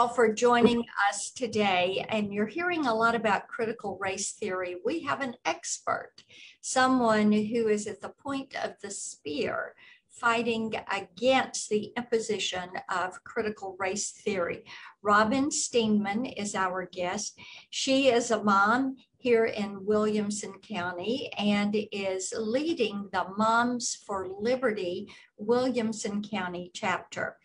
all for joining us today. And you're hearing a lot about critical race theory. We have an expert, someone who is at the point of the spear fighting against the imposition of critical race theory. Robin Steenman is our guest. She is a mom here in Williamson County and is leading the Moms for Liberty Williamson County chapter.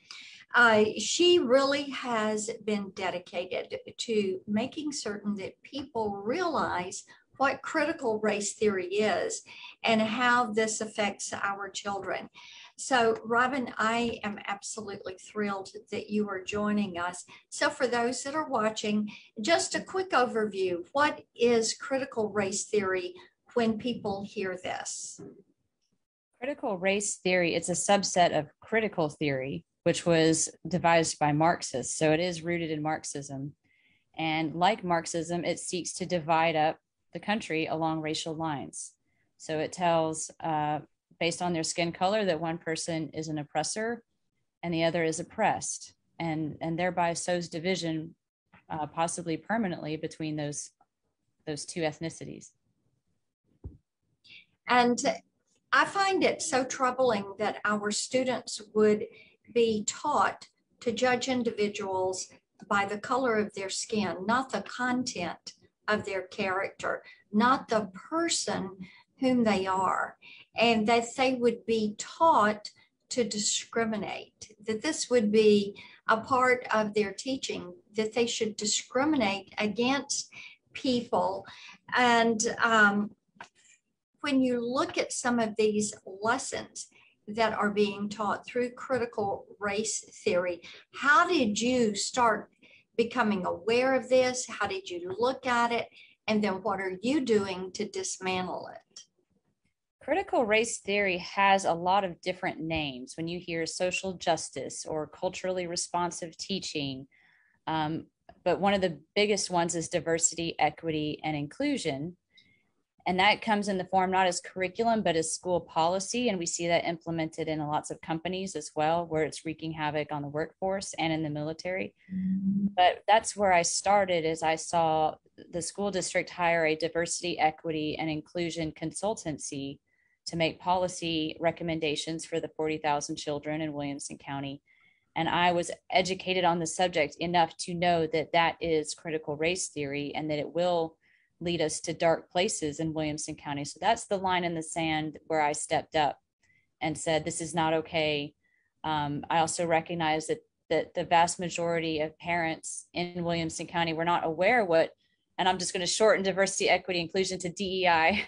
She really has been dedicated to making certain that people realize what critical race theory is and how this affects our children. So, Robin, I am absolutely thrilled that you are joining us. So for those that are watching, just a quick overview. What is critical race theory when people hear this? Critical race theory, it's a subset of critical theory, which was devised by Marxists. So it is rooted in Marxism. And like Marxism, it seeks to divide up the country along racial lines. So it tells, based on their skin color, that one person is an oppressor and the other is oppressed, and thereby sows division, possibly permanently, between those two ethnicities. And I find it so troubling that our students would be taught to judge individuals by the color of their skin, not the content of their character, not the person whom they are, and that they would be taught to discriminate, that this would be a part of their teaching, that they should discriminate against people. And when you look at some of these lessons that are being taught through critical race theory, how did you start becoming aware of this? How did you look at it? And then what are you doing to dismantle it? Critical race theory has a lot of different names. When you hear social justice or culturally responsive teaching, but one of the biggest ones is diversity, equity, and inclusion. And that comes in the form not as curriculum, but as school policy. And we see that implemented in lots of companies as well, where it's wreaking havoc on the workforce and in the military. But that's where I started, is I saw the school district hire a diversity, equity, and inclusion consultancy to make policy recommendations for the 40,000 children in Williamson County. And I was educated on the subject enough to know that that is critical race theory and that it will lead us to dark places in Williamson County. So that's the line in the sand where I stepped up and said, this is not okay. I also recognize that the vast majority of parents in Williamson County were not aware what, and I'm just going to shorten diversity, equity, inclusion to DEI.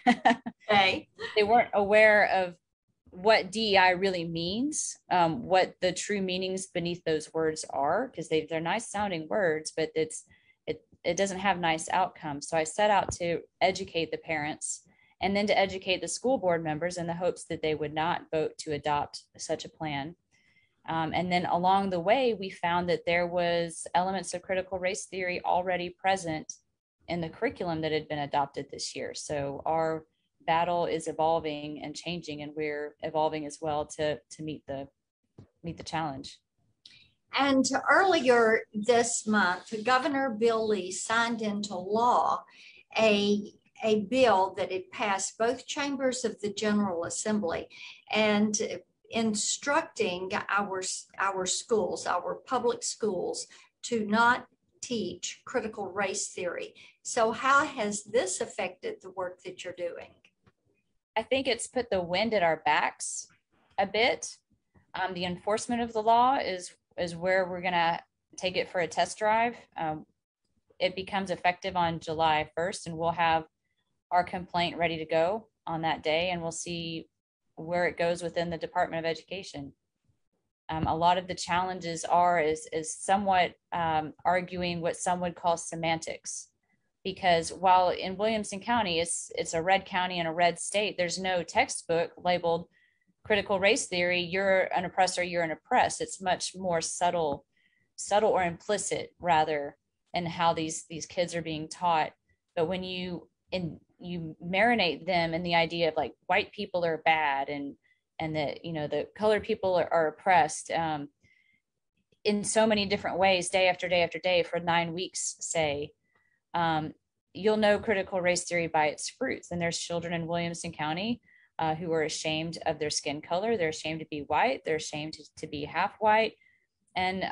Okay. They weren't aware of what DEI really means, what the true meanings beneath those words are, because they're nice sounding words, but it doesn't have nice outcomes. So I set out to educate the parents and then to educate the school board members in the hopes that they would not vote to adopt such a plan. And then along the way, we found that there was elements of critical race theory already present in the curriculum that had been adopted this year. So our battle is evolving and changing, and we're evolving as well to meet the challenge. And earlier this month, Governor Bill Lee signed into law a bill that had passed both chambers of the General Assembly and instructing our schools, our public schools, to not teach critical race theory. So how has this affected the work that you're doing? I think it's put the wind at our backs a bit. The enforcement of the law is where we're going to take it for a test drive. It becomes effective on July 1st, and we'll have our complaint ready to go on that day, and we'll see where it goes within the Department of Education. A lot of the challenges is somewhat arguing what some would call semantics, because while in Williamson County, it's a red county and a red state, there's no textbook labeled critical race theory, you're an oppressor, you're an oppressed. It's much more subtle or implicit rather in how these kids are being taught. But when you marinate them in the idea of like white people are bad and that, you know, the colored people are oppressed, in so many different ways, day after day after day for 9 weeks, say, you'll know critical race theory by its fruits. And there's children in Williamson County who are ashamed of their skin color. They're ashamed to be white. They're ashamed to be half white. And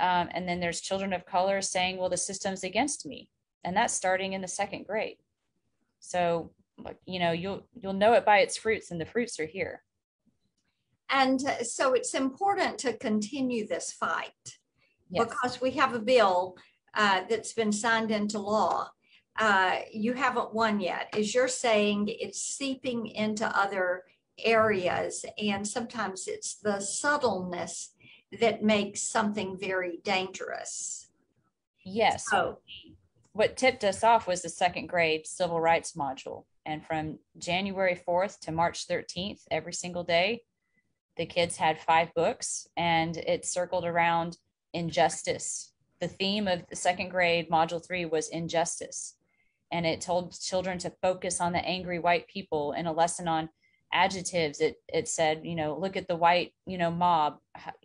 then there's children of color saying, well, the system's against me. And that's starting in the 2nd grade. So, you'll know it by its fruits, and the fruits are here. And so it's important to continue this fight. Yes. Because we have a bill that's been signed into law. You haven't won yet. As you're saying, it's seeping into other areas, and sometimes it's the subtleness that makes something very dangerous. Yes. So what tipped us off was the 2nd grade civil rights module. And from January 4th to March 13th, every single day, the kids had 5 books, and it circled around injustice. The theme of the 2nd grade module 3 was injustice. And it told children to focus on the angry white people. In a lesson on adjectives, it said, look at the white, mob,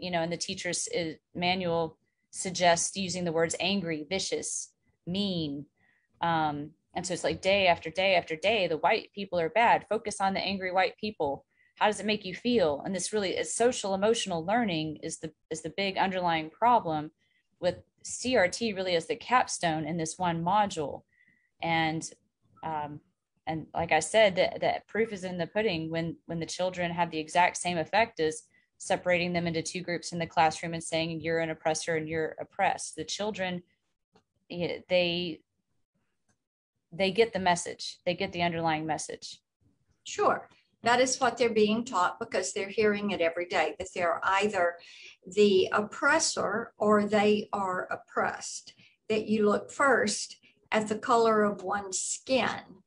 and the teacher's manual suggests using the words angry, vicious, mean. And so it's like day after day after day, the white people are bad. Focus on the angry white people. How does it make you feel? And this really is social emotional learning is the big underlying problem, with CRT really as the capstone in this one module. And like I said, that proof is in the pudding when the children have the exact same effect as separating them into 2 groups in the classroom and saying you're an oppressor and you're oppressed. The children, they get the message. They get the underlying message. Sure. That is what they're being taught because they're hearing it every day, that they're either the oppressor or they are oppressed, that you look first at the color of one's skin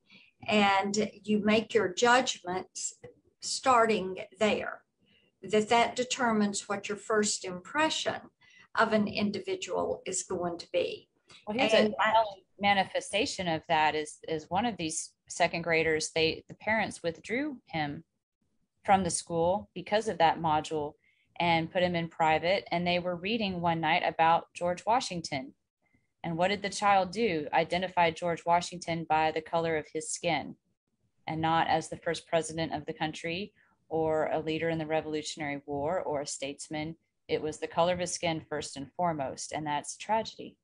and you make your judgments starting there, that determines what your first impression of an individual is going to be. Well, here's a manifestation of that is one of these 2nd graders, the parents withdrew him from the school because of that module and put him in private. And they were reading one night about George Washington. And what did the child do? Identified George Washington by the color of his skin and not as the first president of the country or a leader in the Revolutionary War or a statesman. It was the color of his skin first and foremost. And that's tragedy.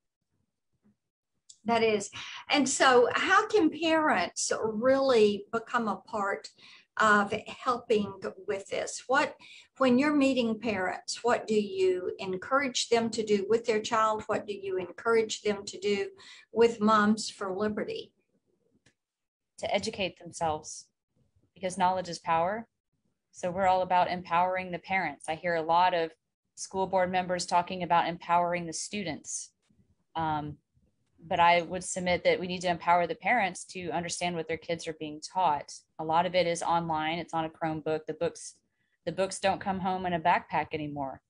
That is. And so how can parents really become a part of helping with this? When you're meeting parents, what do you encourage them to do with their child? What do you encourage them to do with Moms for Liberty? To educate themselves, because knowledge is power. So we're all about empowering the parents. I hear a lot of school board members talking about empowering the students. But I would submit that we need to empower the parents to understand what their kids are being taught. A lot of it is online. It's on a Chromebook. The books don't come home in a backpack anymore.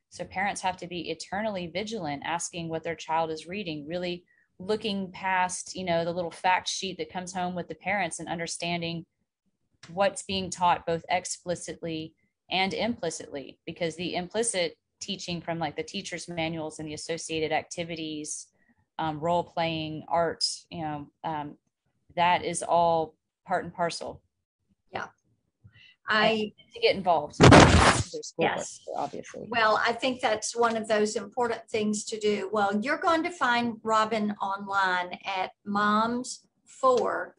So parents have to be eternally vigilant, asking what their child is reading, really looking past, the little fact sheet that comes home with the parents and understanding what's being taught both explicitly and implicitly, because the implicit teaching from like the teacher's manuals and the associated activities, role playing, art, that is all part and parcel. Yeah. To get involved. Yes, obviously. Well, I think that's one of those important things to do. Well, you're going to find Robin online at Moms for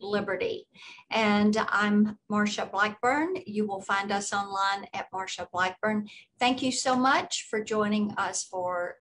Liberty. And I'm Marsha Blackburn. You will find us online at Marsha Blackburn. Thank you so much for joining us for